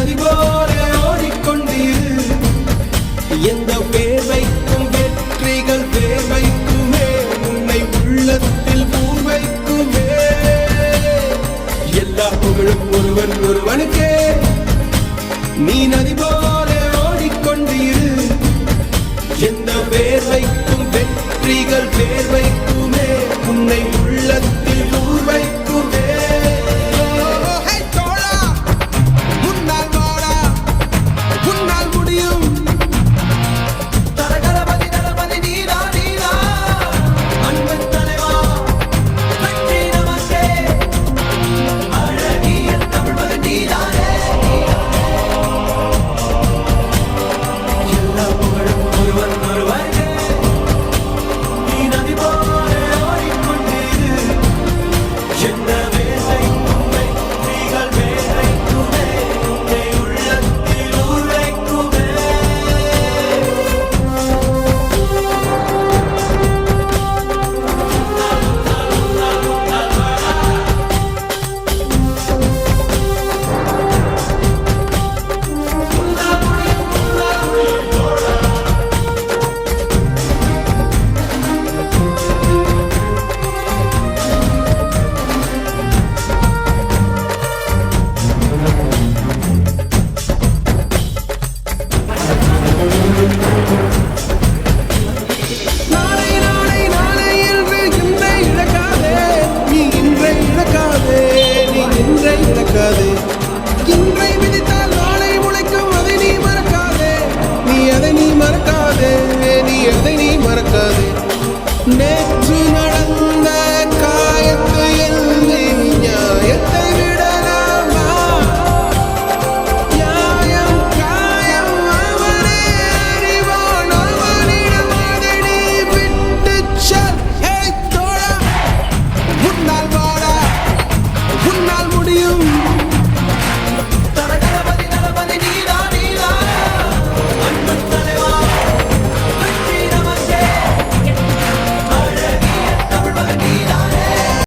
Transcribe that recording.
நதி போல ஓடிக்கொண்டிரு. எந்த வேர்வைக்கும் வெற்றிகள் வேர்வைக்குமே, உன்னை உள்ளத்தில் பூர் வைக்குமே. எல்லா புகழும் ஒருவன் ஒருவனுக்கே. நீ நதி போல ஓடிக்கொண்டிரு. எந்த வேர்வைக்கும் வெற்றிகள் வேர்வைக்குமே, உன்னை உள்ளத்தில் பூர் வைக்குமே. இன்றை விதித்தால் நாளை முளைக்கும், அதை நீ மறக்காதே. நீ அதை நீ மறக்காதே, நீ அதை நீ மறக்காதே.